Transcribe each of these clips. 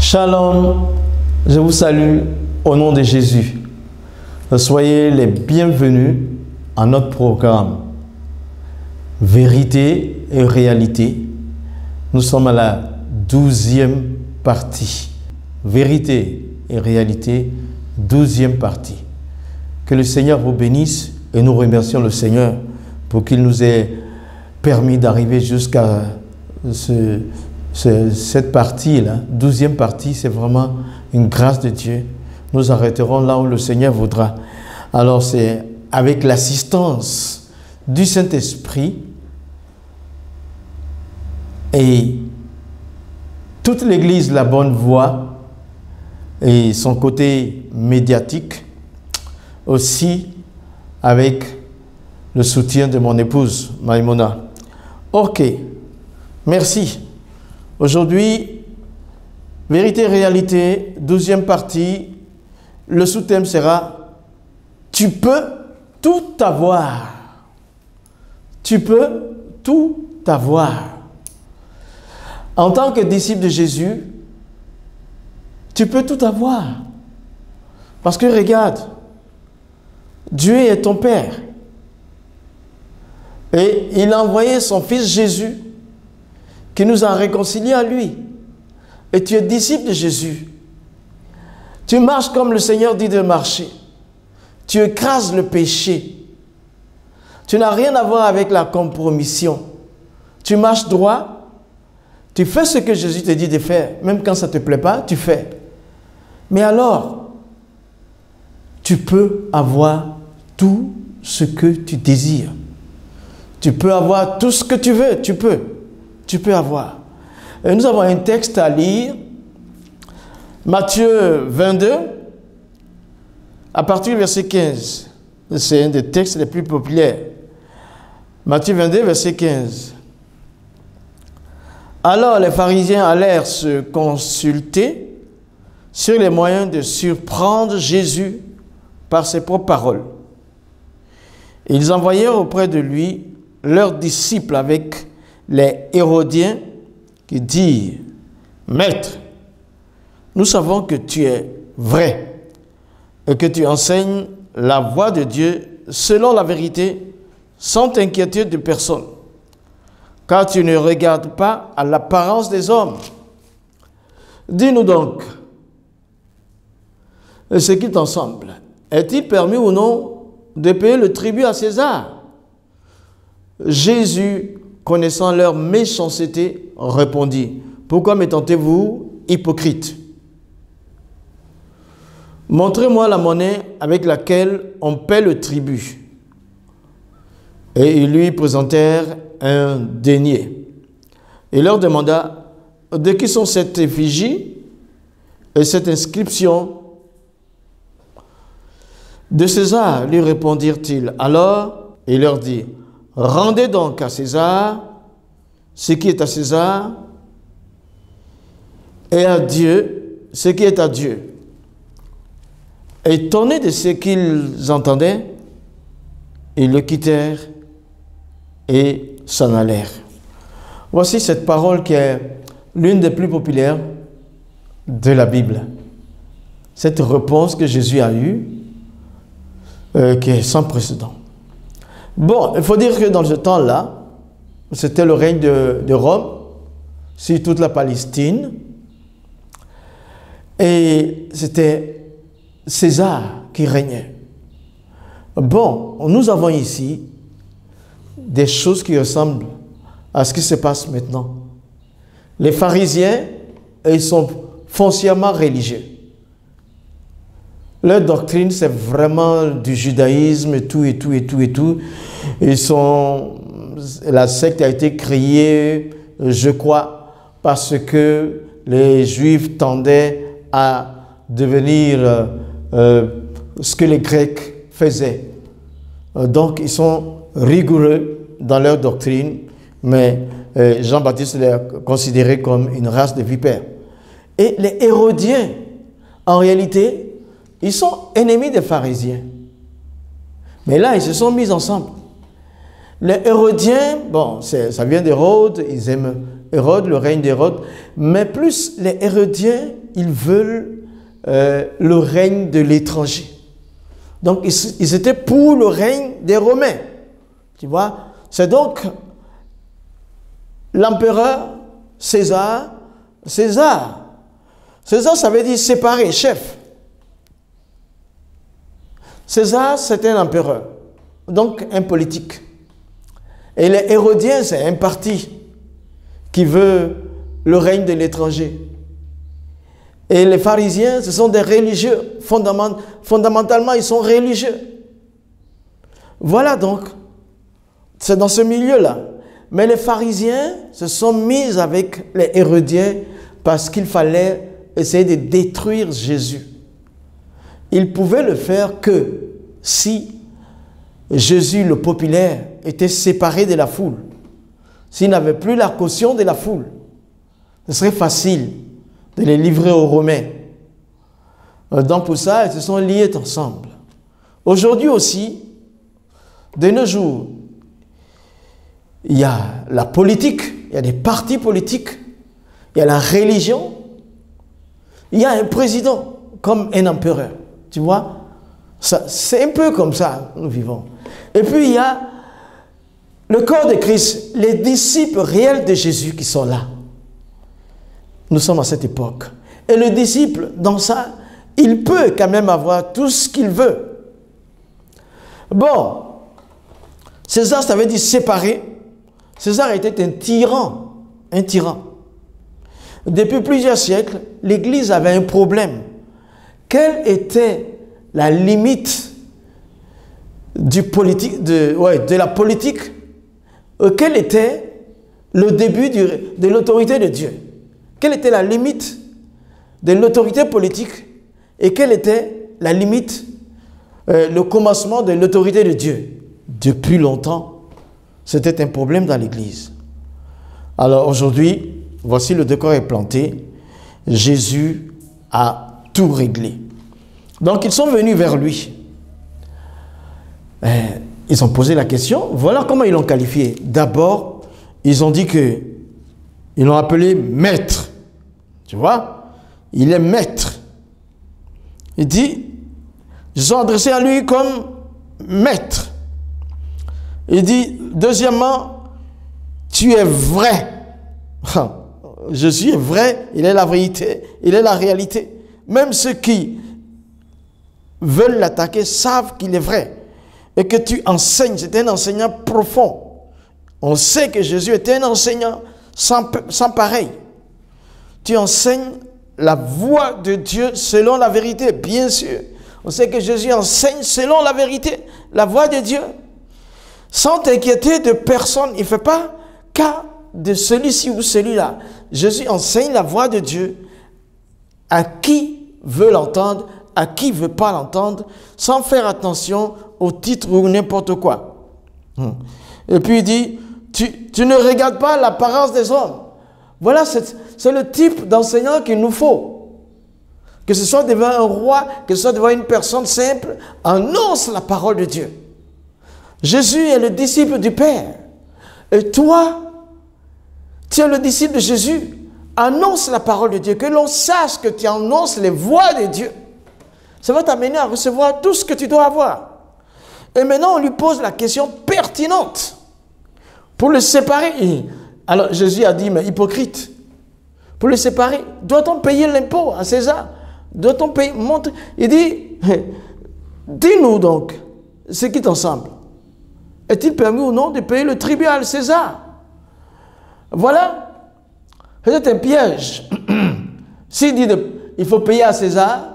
Shalom, je vous salue au nom de Jésus. Soyez les bienvenus à notre programme Vérité et réalité. Nous sommes à la 12e partie. Vérité et réalité, 12e partie. Que le Seigneur vous bénisse et nous remercions le Seigneur pour qu'il nous ait permis d'arriver jusqu'à cette partie-là. 12e partie, c'est vraiment une grâce de Dieu. Nous arrêterons là où le Seigneur voudra. Alors c'est avec l'assistance du Saint-Esprit et toute l'Église, la bonne voie et son côté médiatique, aussi avec le soutien de mon épouse, Maïmona. Ok, merci. Aujourd'hui, vérité et réalité, 12e partie, le sous-thème sera « Tu peux tout avoir ». Tu peux tout avoir. En tant que disciple de Jésus, tu peux tout avoir. Parce que regarde, Dieu est ton Père. Et il a envoyé son Fils Jésus qui nous a réconciliés à lui. Et tu es disciple de Jésus. Tu marches comme le Seigneur dit de marcher. Tu écrases le péché. Tu n'as rien à voir avec la compromission. Tu marches droit. Tu fais ce que Jésus te dit de faire. Même quand ça ne te plaît pas, tu fais. Mais alors, tu peux avoir tout ce que tu désires. Tu peux avoir tout ce que tu veux. Tu peux avoir. Et nous avons un texte à lire. Matthieu 22, à partir du verset 15. C'est un des textes les plus populaires. Matthieu 22, verset 15. Alors les pharisiens allèrent se consulter sur les moyens de surprendre Jésus par ses propres paroles. Ils envoyèrent auprès de lui leurs disciples avec les Hérodiens qui dirent « Maître, nous savons que tu es vrai et que tu enseignes la voie de Dieu selon la vérité, sans inquiétude de personne, car tu ne regardes pas à l'apparence des hommes. Dis-nous donc, ce qui t'en semble, est-il permis ou non de payer le tribut à César ?» Jésus, connaissant leur méchanceté, répondit, « Pourquoi me tentez-vous, hypocrite? Montrez-moi la monnaie avec laquelle on paie le tribut. » Et ils lui présentèrent un denier. Il leur demanda, « De qui sont cette effigie et cette inscription? » « De César, lui répondirent-ils. Alors, il leur dit, « Rendez donc à César ce qui est à César, et à Dieu ce qui est à Dieu. » Étonnés de ce qu'ils entendaient, ils le quittèrent et s'en allèrent. Voici cette parole qui est l'une des plus populaires de la Bible. Cette réponse que Jésus a eue, qui est sans précédent. Bon, il faut dire que dans ce temps-là, c'était le règne de Rome sur toute la Palestine. Et c'était César qui régnait. Bon, nous avons ici des choses qui ressemblent à ce qui se passe maintenant. Les pharisiens, ils sont foncièrement religieux. Leur doctrine, c'est vraiment du judaïsme et tout. La secte a été créée, je crois, parce que les Juifs tendaient à devenir ce que les Grecs faisaient. Donc, ils sont rigoureux dans leur doctrine, mais Jean-Baptiste les a considérés comme une race de vipères. Et les Hérodiens, en réalité, ils sont ennemis des pharisiens. Mais là, ils se sont mis ensemble. Les Hérodiens, bon, ça vient d'Hérode, ils aiment Hérode, le règne d'Hérode, mais plus les Hérodiens, ils veulent le règne de l'étranger. Donc, ils étaient pour le règne des Romains. Tu vois? C'est donc l'empereur César. César, ça veut dire séparé, chef. César, c'était un empereur, donc un politique. Et les Hérodiens, c'est un parti qui veut le règne de l'étranger. Et les pharisiens, ce sont des religieux. Fondamentalement, ils sont religieux. Voilà donc, c'est dans ce milieu-là. Mais les pharisiens se sont mis avec les Hérodiens parce qu'il fallait essayer de détruire Jésus. Ils pouvaient le faire que si Jésus, le populaire, était séparé de la foule. S'il n'avait plus la caution de la foule, ce serait facile de les livrer aux Romains. Donc pour ça, ils se sont liés ensemble. Aujourd'hui aussi, de nos jours, il y a la politique, il y a des partis politiques, il y a la religion, il y a un président comme un empereur. Tu vois, c'est un peu comme ça nous vivons. Et puis il y a le corps de Christ, les disciples réels de Jésus qui sont là. Nous sommes à cette époque. Et le disciple, dans ça, il peut quand même avoir tout ce qu'il veut. Bon, César, ça veut dire séparé. César était un tyran. Un tyran. Depuis plusieurs siècles, l'Église avait un problème. Quelle était la limite de la politique? Quel était le début de l'autorité de Dieu? Quelle était la limite de l'autorité politique? Et quelle était la limite, le commencement de l'autorité de Dieu? Depuis longtemps, c'était un problème dans l'Église. Alors aujourd'hui, voici le décor est planté. Jésus a tout réglé. Donc ils sont venus vers lui. Ils ont posé la question. Voilà comment ils l'ont qualifié. D'abord, ils ont dit que ils l'ont appelé maître. Tu vois? Il est maître. Il dit, ils sont adressés à lui comme maître. Il dit, deuxièmement, tu es vrai. Jésus est vrai, il est la vérité, il est la réalité. Même ceux qui veulent l'attaquer savent qu'il est vrai. Et que tu enseignes, c'est un enseignant profond. On sait que Jésus est un enseignant sans pareil. Tu enseignes la voie de Dieu selon la vérité, bien sûr. On sait que Jésus enseigne selon la vérité, la voie de Dieu. Sans t'inquiéter de personne, il ne fait pas cas de celui-ci ou celui-là. Jésus enseigne la voie de Dieu à qui veut l'entendre, à qui ne veut pas l'entendre, sans faire attention au titre ou n'importe quoi. Et puis il dit, tu ne regardes pas l'apparence des hommes. Voilà, c'est le type d'enseignant qu'il nous faut. Que ce soit devant un roi, que ce soit devant une personne simple, annonce la parole de Dieu. Jésus est le disciple du Père. Et toi, tu es le disciple de Jésus. Annonce la parole de Dieu. Que l'on sache que tu annonces les voies de Dieu. Ça va t'amener à recevoir tout ce que tu dois avoir. Et maintenant, on lui pose la question pertinente. Pour le séparer. Alors, Jésus a dit, mais hypocrite. Pour le séparer, doit-on payer l'impôt à César? Doit-on payer? Il dit, dis-nous donc, ce qui t'ensemble. Est-il permis ou non de payer le tribut à César? Voilà. C'est un piège. S'il dit il faut payer à César,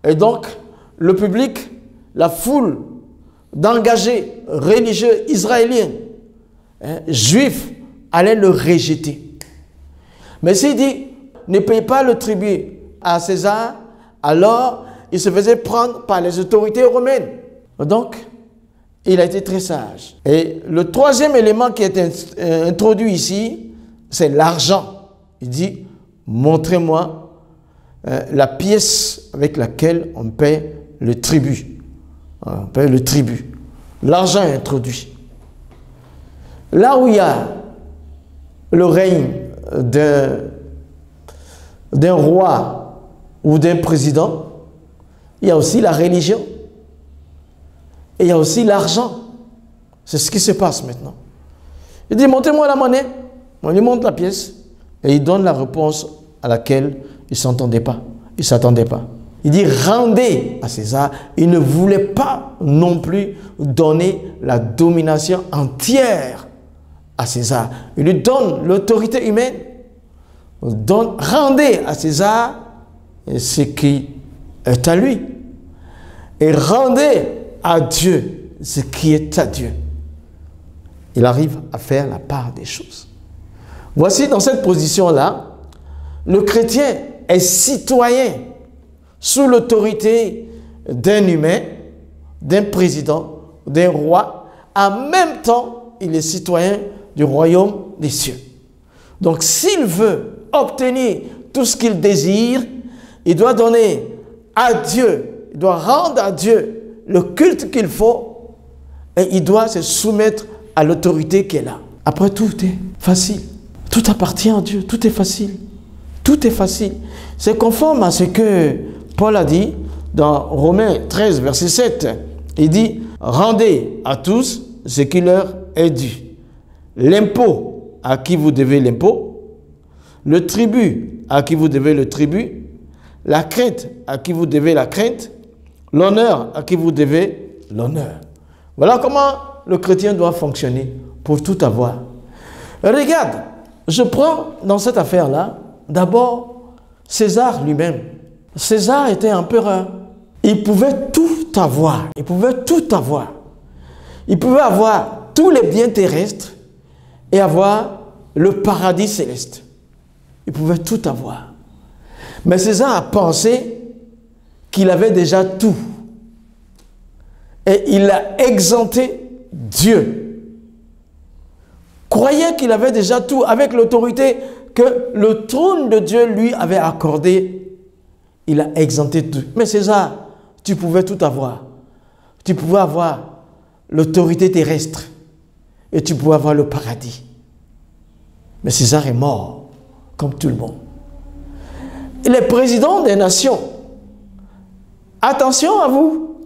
et donc le public, la foule d'engagés religieux israéliens, juifs, allait le rejeter. Mais s'il dit ne paye pas le tribut à César, alors il se faisait prendre par les autorités romaines. Donc, il a été très sage. Et le troisième élément qui est introduit ici, c'est l'argent. Il dit, montrez-moi la pièce avec laquelle on paie le tribut. On paie le tribut. L'argent est introduit. Là où il y a le règne d'un roi ou d'un président, il y a aussi la religion. Et il y a aussi l'argent. C'est ce qui se passe maintenant. Il dit, montez-moi la monnaie. On lui montre la pièce. Et il donne la réponse à laquelle il ne s'entendait pas. Il ne s'attendait pas. Il dit, rendez à César. Il ne voulait pas non plus donner la domination entière à César. Il lui donne l'autorité humaine. Rendez à César ce qui est à lui. Et rendez à Dieu ce qui est à Dieu. Il arrive à faire la part des choses. Voici, dans cette position-là, le chrétien est citoyen sous l'autorité d'un humain, d'un président, d'un roi. En même temps, il est citoyen du royaume des cieux. Donc, s'il veut obtenir tout ce qu'il désire, il doit donner à Dieu, il doit rendre à Dieu le culte qu'il faut et il doit se soumettre à l'autorité qu'elle a. Après, tout est facile. Tout appartient à Dieu. Tout est facile. Tout est facile. C'est conforme à ce que Paul a dit dans Romains 13, verset 7. Il dit, rendez à tous ce qui leur est dû. L'impôt à qui vous devez l'impôt, le tribut à qui vous devez le tribut, la crainte à qui vous devez la crainte, l'honneur à qui vous devez l'honneur. Voilà comment le chrétien doit fonctionner pour tout avoir. Regarde, je prends dans cette affaire-là, d'abord, César lui-même. César était empereur. Il pouvait tout avoir. Il pouvait tout avoir. Il pouvait avoir tous les biens terrestres et avoir le paradis céleste. Il pouvait tout avoir. Mais César a pensé qu'il avait déjà tout. Et il a exempté Dieu. Croyait qu'il avait déjà tout avec l'autorité que le trône de Dieu lui avait accordé. Il a exempté tout. Mais César, tu pouvais tout avoir. Tu pouvais avoir l'autorité terrestre et tu pouvais avoir le paradis. Mais César est mort, comme tout le monde. Et les présidents des nations, attention à vous,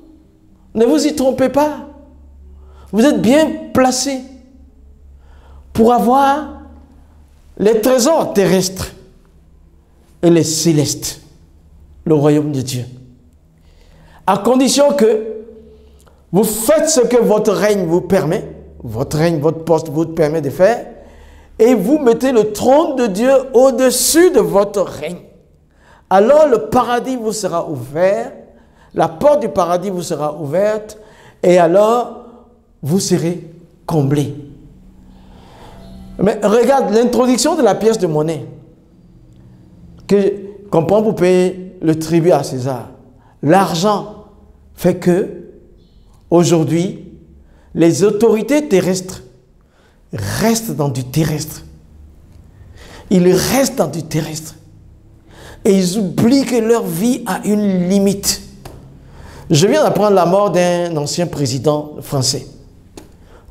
ne vous y trompez pas. Vous êtes bien placés pour avoir les trésors terrestres et les célestes, le royaume de Dieu. À condition que vous faites ce que votre règne vous permet, votre règne, votre poste vous permet de faire, et vous mettez le trône de Dieu au-dessus de votre règne. Alors le paradis vous sera ouvert, la porte du paradis vous sera ouverte, et alors vous serez comblés. Mais regarde l'introduction de la pièce de monnaie qu'on prend pour payer le tribut à César. L'argent fait que, aujourd'hui, les autorités terrestres restent dans du terrestre. Ils restent dans du terrestre. Et ils oublient que leur vie a une limite. Je viens d'apprendre la mort d'un ancien président français.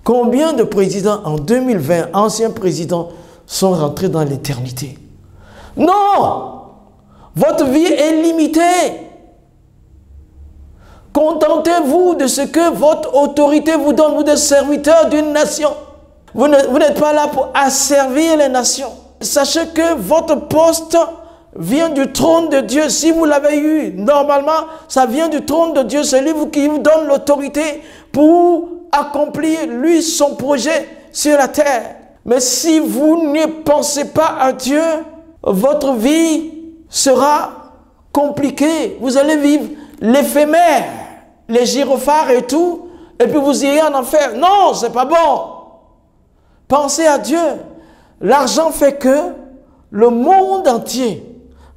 Combien de présidents en 2020, anciens présidents, sont rentrés dans l'éternité? Non! Votre vie est limitée. Contentez-vous de ce que votre autorité vous donne. Vous êtes serviteur d'une nation. Vous n'êtes pas là pour asservir les nations. Sachez que votre poste vient du trône de Dieu. Si vous l'avez eu, normalement, ça vient du trône de Dieu. C'est lui qui vous donne l'autorité pour accomplir, lui, son projet sur la terre. Mais si vous ne pensez pas à Dieu, votre vie sera compliquée. Vous allez vivre l'éphémère, les gyrophares et tout, et puis vous irez en enfer. Non, c'est pas bon. Pensez à Dieu. L'argent fait que le monde entier,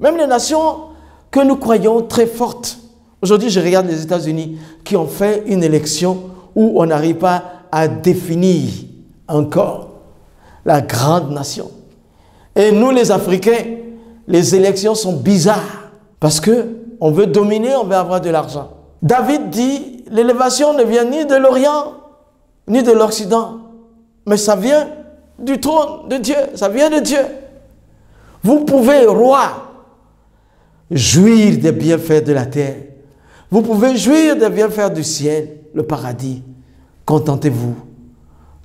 même les nations que nous croyons très fortes. Aujourd'hui, je regarde les États-Unis qui ont fait une élection où on n'arrive pas à définir encore la grande nation. Et nous, les Africains, les élections sont bizarres parce qu'on veut dominer, on veut avoir de l'argent. David dit, l'élévation ne vient ni de l'Orient, ni de l'Occident, mais ça vient du trône de Dieu, ça vient de Dieu. Vous pouvez, roi, jouir des bienfaits de la terre. Vous pouvez jouir des bienfaits du ciel, le paradis. Contentez-vous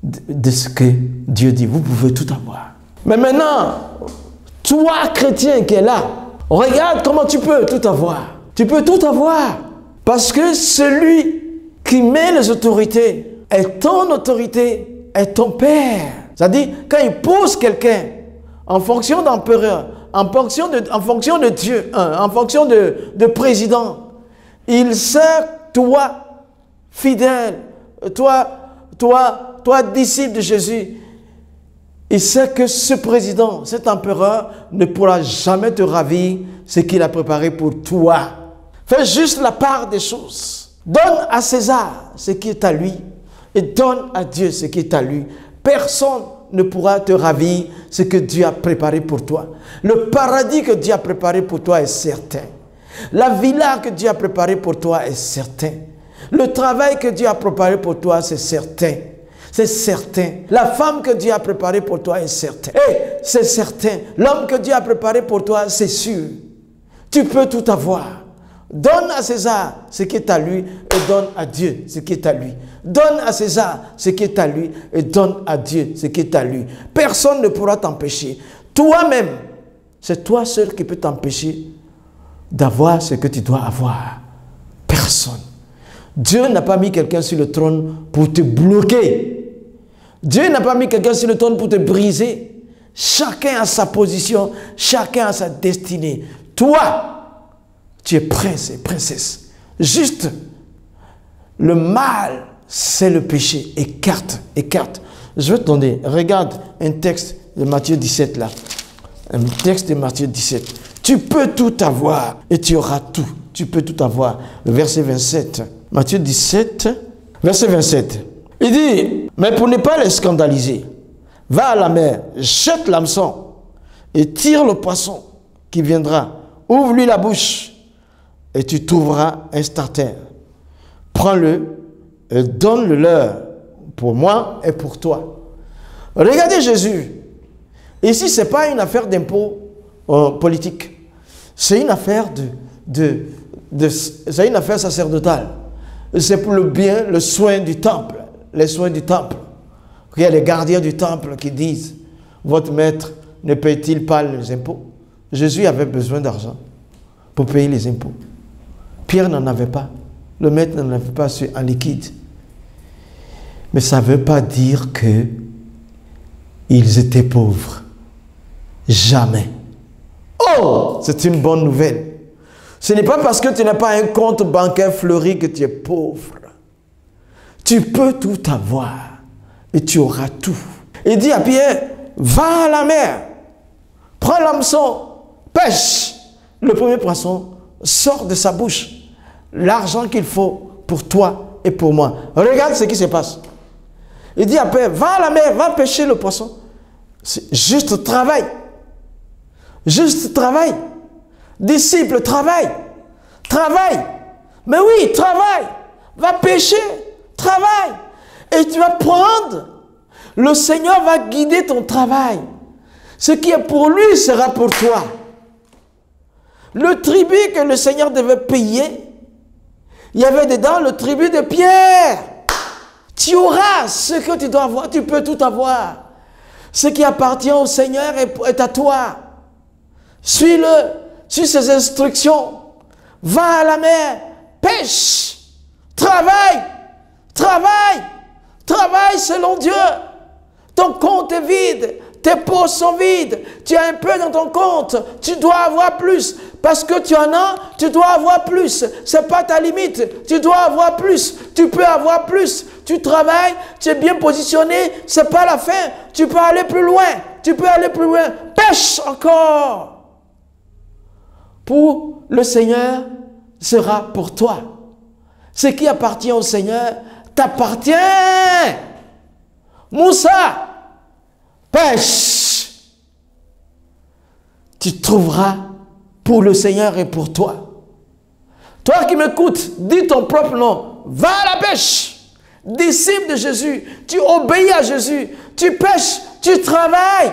de ce que Dieu dit. Vous pouvez tout avoir. Mais maintenant, toi, chrétien qui es là, regarde comment tu peux tout avoir. Tu peux tout avoir. Parce que celui qui met les autorités est ton autorité, est ton Père. C'est-à-dire, quand il pose quelqu'un en fonction d'empereur, en fonction de Dieu, en fonction de président, il sait, toi, fidèle, toi, disciple de Jésus, il sait que ce président, cet empereur, ne pourra jamais te ravir ce qu'il a préparé pour toi. Fais juste la part des choses. Donne à César ce qui est à lui et donne à Dieu ce qui est à lui. Personne ne pourra te ravir ce que Dieu a préparé pour toi. Le paradis que Dieu a préparé pour toi est certain. La villa que Dieu a préparée pour toi est certain. Le travail que Dieu a préparé pour toi, c'est certain. C'est certain. La femme que Dieu a préparée pour toi est certain. Et c'est certain. L'homme que Dieu a préparé pour toi, c'est sûr. Tu peux tout avoir. Donne à César ce qui est à lui et donne à Dieu ce qui est à lui. Donne à César ce qui est à lui et donne à Dieu ce qui est à lui. Personne ne pourra t'empêcher. Toi-même, c'est toi seul qui peux t'empêcher d'avoir ce que tu dois avoir. Personne. Dieu n'a pas mis quelqu'un sur le trône pour te bloquer. Dieu n'a pas mis quelqu'un sur le trône pour te briser. Chacun a sa position, chacun a sa destinée. Toi, tu es prince et princesse. Juste, le mal, c'est le péché. Écarte, écarte. Je vais te donner, regarde un texte de Matthieu 17 là. Un texte de Matthieu 17. Tu peux tout avoir et tu auras tout. Tu peux tout avoir. Le verset 27. Matthieu 17, verset 27. Il dit, mais pour ne pas les scandaliser, va à la mer, jette l'hameçon et tire le poisson qui viendra. Ouvre-lui la bouche et tu trouveras un starter. Prends-le et donne-le leur pour moi et pour toi. Regardez Jésus. Ici, ce n'est pas une affaire d'impôt politique. C'est une affaire c'est une affaire sacerdotale. C'est pour le bien, le soin du temple. Les soins du temple. Il y a les gardiens du temple qui disent, votre maître ne paye-t-il pas les impôts? Jésus avait besoin d'argent pour payer les impôts. Pierre n'en avait pas. Le maître n'en avait pas en liquide. Mais ça ne veut pas dire qu'ils étaient pauvres. Jamais. Oh, c'est une bonne nouvelle. Ce n'est pas parce que tu n'as pas un compte bancaire fleuri que tu es pauvre. Tu peux tout avoir et tu auras tout. Il dit à Pierre, va à la mer, prends l'hameçon, pêche. Le premier poisson sort de sa bouche l'argent qu'il faut pour toi et pour moi. Regarde ce qui se passe. Il dit à Pierre, va à la mer, va pêcher le poisson. Juste travail. Juste travail. Disciple, travaille. Travaille. Mais oui, travaille. Va pêcher. Travaille. Et tu vas prendre. Le Seigneur va guider ton travail. Ce qui est pour lui sera pour toi. Le tribut que le Seigneur devait payer, il y avait dedans le tribut de Pierre. Tu auras ce que tu dois avoir. Tu peux tout avoir. Ce qui appartient au Seigneur est à toi. Suis-le. Suis ses instructions. Va à la mer. Pêche. Travaille. Travaille. Travaille selon Dieu. Ton compte est vide. Tes poches sont vides. Tu as un peu dans ton compte. Tu dois avoir plus. Parce que tu en as, tu dois avoir plus. Ce n'est pas ta limite. Tu dois avoir plus. Tu peux avoir plus. Tu travailles, tu es bien positionné. Ce n'est pas la fin. Tu peux aller plus loin. Tu peux aller plus loin. Pêche encore. Pour le Seigneur sera pour toi. Ce qui appartient au Seigneur t'appartient. Moussa, pêche. Tu trouveras pour le Seigneur et pour toi. Toi qui m'écoutes, dis ton propre nom. Va à la pêche. Disciple de Jésus, tu obéis à Jésus. Tu pêches, tu travailles.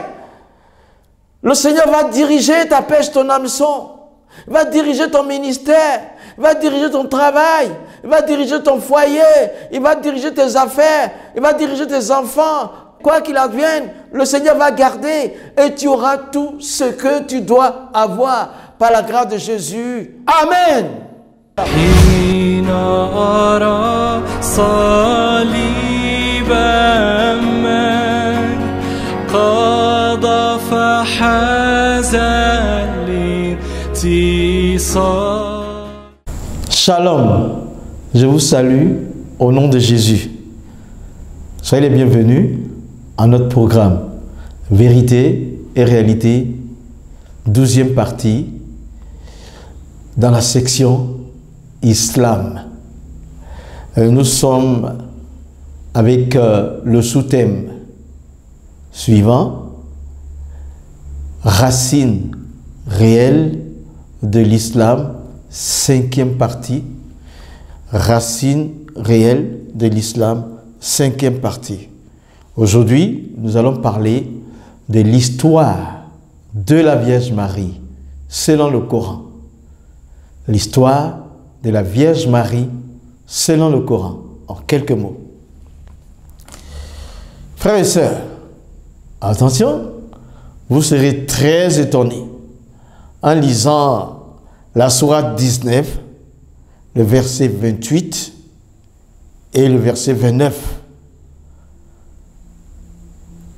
Le Seigneur va diriger ta pêche, ton hameçon. Il va diriger ton ministère. Il va diriger ton travail. Il va diriger ton foyer. Il va diriger tes affaires. Il va diriger tes enfants. Quoi qu'il advienne, le Seigneur va garder et tu auras tout ce que tu dois avoir par la grâce de Jésus. Amen. Shalom, je vous salue au nom de Jésus. Soyez les bienvenus à notre programme Vérité et Réalité, 12e partie, dans la section Islam. Nous sommes avec le sous-thème suivant, Racines réelles de l'islam, 5e partie. Racines réelles de l'islam, 5e partie. Aujourd'hui, nous allons parler de l'histoire de la Vierge Marie selon le Coran. L'histoire de la Vierge Marie selon le Coran, en quelques mots. Frères et sœurs, attention, vous serez très étonnés en lisant la sourate 19, le verset 28 et le verset 29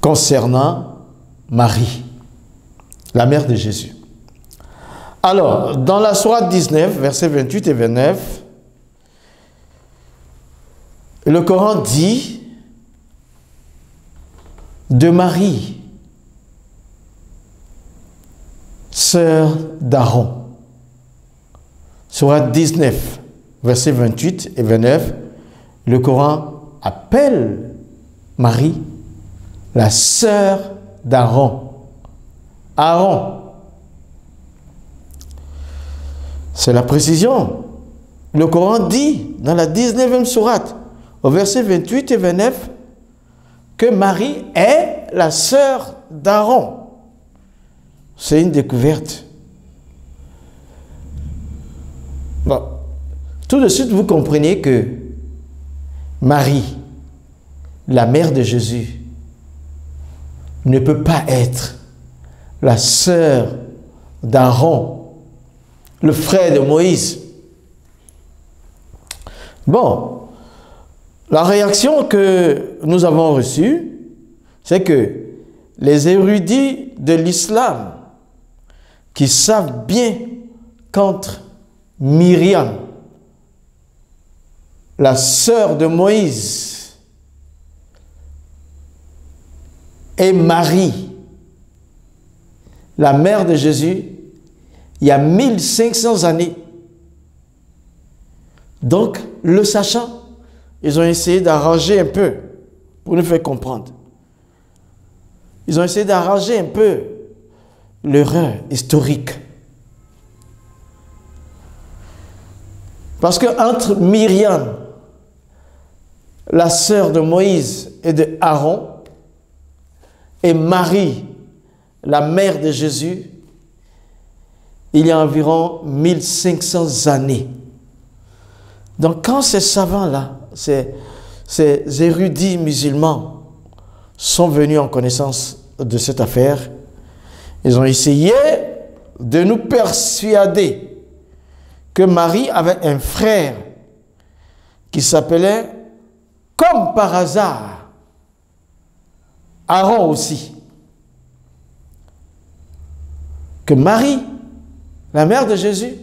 concernant Marie, la mère de Jésus. Alors, dans la sourate 19, versets 28 et 29, le Coran dit de Marie, sœur d'Aaron. Sourate 19, versets 28 et 29, le Coran appelle Marie la sœur d'Aaron. Aaron. C'est la précision. Le Coran dit dans la 19e sourate, au verset 28 et 29, que Marie est la sœur d'Aaron. C'est une découverte. Bon, tout de suite, vous comprenez que Marie, la mère de Jésus, ne peut pas être la sœur d'Aaron, le frère de Moïse. Bon, la réaction que nous avons reçue, c'est que les érudits de l'islam, qui savent bien qu'entre Myriam, la sœur de Moïse, et Marie, la mère de Jésus, il y a 1500 années. Donc, le sachant, ils ont essayé d'arranger un peu pour nous faire comprendre. Ils ont essayé d'arranger un peu l'erreur historique. Parce que entre Myriam, la sœur de Moïse et de Aaron, et Marie, la mère de Jésus, il y a environ 1500 années. Donc quand ces savants-là, ces érudits musulmans sont venus en connaissance de cette affaire, ils ont essayé de nous persuader que Marie avait un frère qui s'appelait, comme par hasard, Aaron aussi. Que Marie, la mère de Jésus,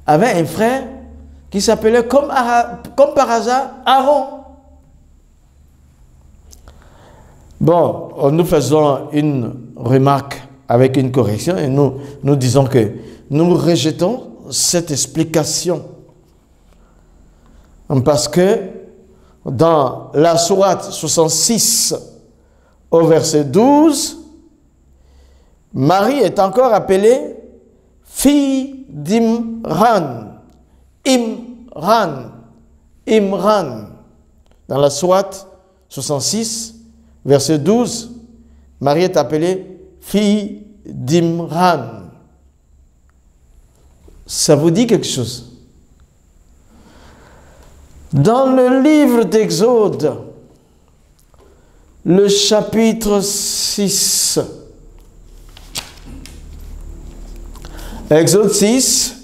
avait un frère qui s'appelait, comme par hasard, Aaron. Bon, nous faisons une remarque avec une correction et nous disons que nous rejetons cette explication. Parce que dans la sourate 66 au verset 12, Marie est encore appelée fille d'Imran. Imran. Dans la sourate 66, verset 12, Marie est appelée fille d'Imran. Ça vous dit quelque chose? Dans le livre d'Exode, le chapitre 6, Exode 6,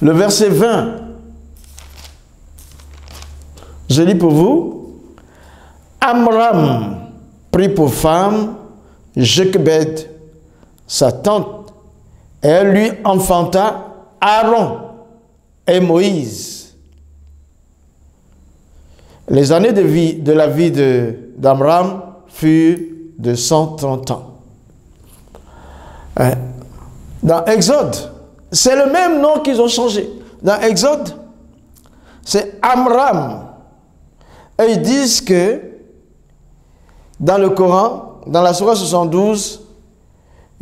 le verset 20, je lis pour vous. Amram prit pour femme Jochebed, sa tante, et elle lui enfanta Aaron et Moïse. Les années de la vie d'Amram furent de 130 ans. Dans Exode, c'est le même nom qu'ils ont changé. Dans Exode, c'est Amram. Et ils disent que dans le Coran, dans la Sourate 72,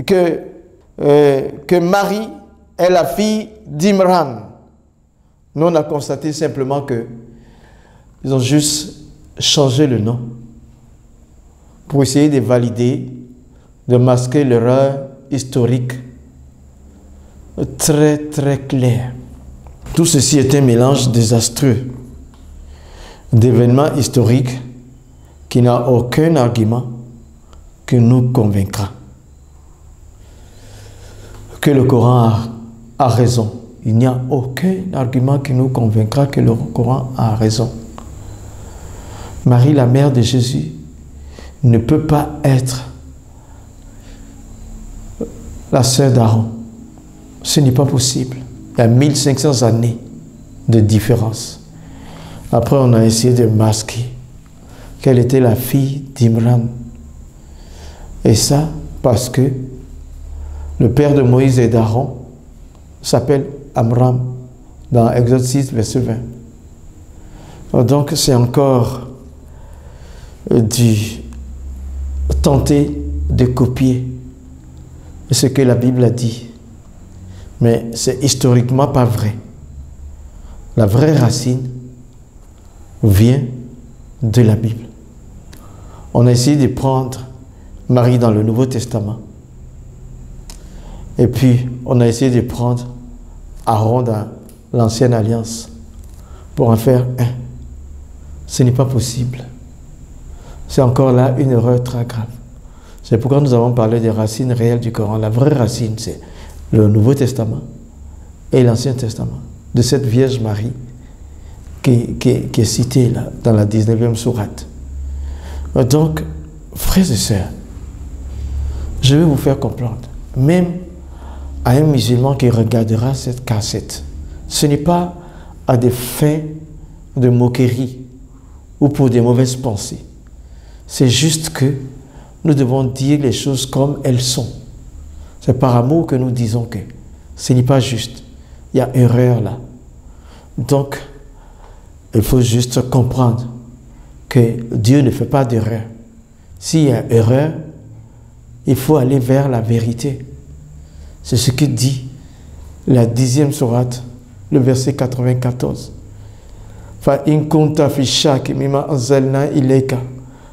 que Marie est la fille d'Imran. Nous, on a constaté simplement que ils ont juste changé le nom pour essayer de valider, de masquer l'erreur historique très très claire. Tout ceci est un mélange désastreux d'événements historiques qui n'a aucun argument que nous convaincra que le Coran a raison. Il n'y a aucun argument qui nous convaincra que le Coran a raison. Marie, la mère de Jésus, ne peut pas être la sœur d'Aaron. Ce n'est pas possible. Il y a 1500 années de différence. Après, on a essayé de masquer qu'elle était la fille d'Imran. Et ça, parce que le père de Moïse et d'Aaron s'appelle Amram, dans Exode 6, verset 20. Donc, c'est encore tenter de copier ce que la Bible a dit. Mais c'est historiquement pas vrai. La vraie racine vient de la Bible. On a essayé de prendre Marie dans le Nouveau Testament. Et puis, on a essayé de prendre Aaron dans l'Ancienne Alliance pour en faire un. Ce n'est pas possible. C'est encore là une erreur très grave. C'est pourquoi nous avons parlé des racines réelles du Coran. La vraie racine, c'est le Nouveau Testament et l'Ancien Testament, de cette Vierge Marie qui est citée là, dans la 19e sourate. Donc, frères et sœurs, je vais vous faire comprendre, même à un musulman qui regardera cette cassette, ce n'est pas à des fins de moquerie ou pour des mauvaises pensées. C'est juste que nous devons dire les choses comme elles sont. C'est par amour que nous disons que ce n'est pas juste. Il y a erreur là. Donc, il faut juste comprendre que Dieu ne fait pas d'erreur. S'il y a erreur, il faut aller vers la vérité. C'est ce que dit la 10e sourate, le verset 94. Fa in kunta fi shak mimma anzalna ilayka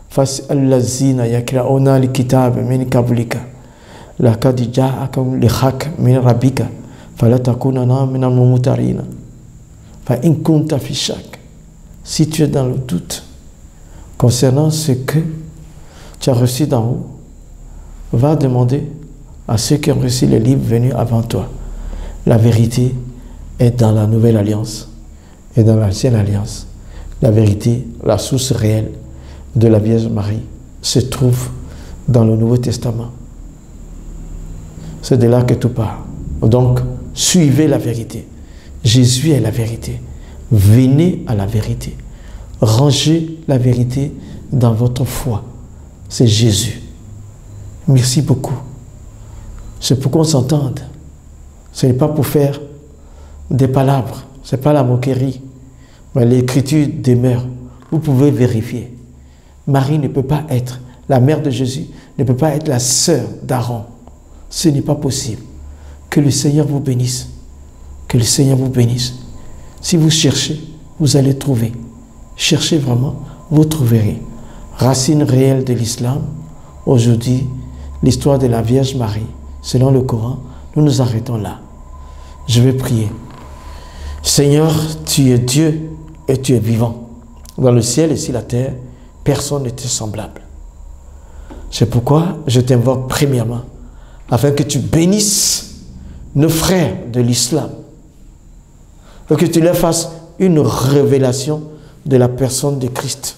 fas'al lazina yaqra'una al-kitaba min qablika laqad ja'akum al-haqq min rabbika fala takunanna min al-mumtarin. Fa in kunta fi shak, si tu es dans le doute concernant ce que tu as reçu d'en haut, va demander à ceux qui ont reçu les livres venus avant toi. La vérité est dans la Nouvelle Alliance et dans l'Ancienne Alliance. La vérité, la source réelle de la Vierge Marie, se trouve dans le Nouveau Testament. C'est de là que tout part. Donc, suivez la vérité. Jésus est la vérité. Venez à la vérité. Rangez la vérité dans votre foi. C'est Jésus. Merci beaucoup. C'est pour qu'on s'entende. Ce n'est pas pour faire des palabres. Ce n'est pas la moquerie. Mais l'écriture demeure. Vous pouvez vérifier. Marie ne peut pas être la mère de Jésus, ne peut pas être la sœur d'Aaron. Ce n'est pas possible. Que le Seigneur vous bénisse. Que le Seigneur vous bénisse. Si vous cherchez, vous allez trouver. Cherchez vraiment, vous trouverez. Racine réelle de l'islam, aujourd'hui, l'histoire de la Vierge Marie, selon le Coran, nous nous arrêtons là. Je vais prier. Seigneur, tu es Dieu et tu es vivant. Dans le ciel et sur la terre, personne n'était semblable. C'est pourquoi je t'invoque premièrement, afin que tu bénisses nos frères de l'islam, et que tu leur fasses une révélation de la personne de Christ.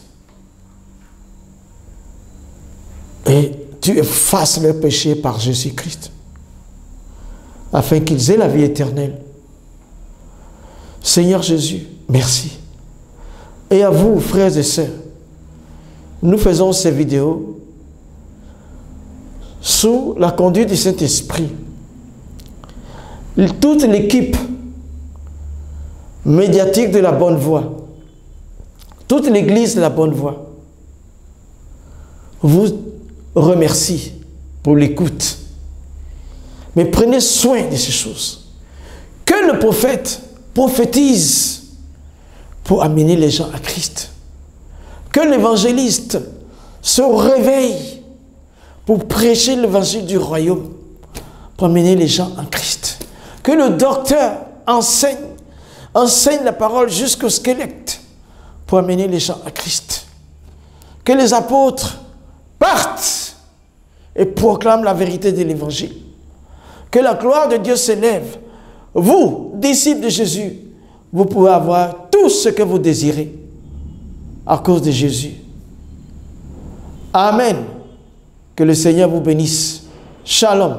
Et tu effaces leurs péchés par Jésus-Christ, afin qu'ils aient la vie éternelle. Seigneur Jésus, merci. Et à vous, frères et sœurs, nous faisons ces vidéos sous la conduite du Saint-Esprit. Toute l'équipe médiatique de la Bonne Voie, toute l'Église de la Bonne Voie, vous remercie pour l'écoute. Mais prenez soin de ces choses. Que le prophète prophétise pour amener les gens à Christ. Que l'évangéliste se réveille pour prêcher l'évangile du royaume, pour amener les gens en Christ. Que le docteur enseigne la parole jusqu'au squelette pour amener les gens à Christ. Que les apôtres partent et proclament la vérité de l'évangile. Que la gloire de Dieu s'élève. Vous, disciples de Jésus, vous pouvez avoir tout ce que vous désirez à cause de Jésus. Amen. Que le Seigneur vous bénisse. Shalom.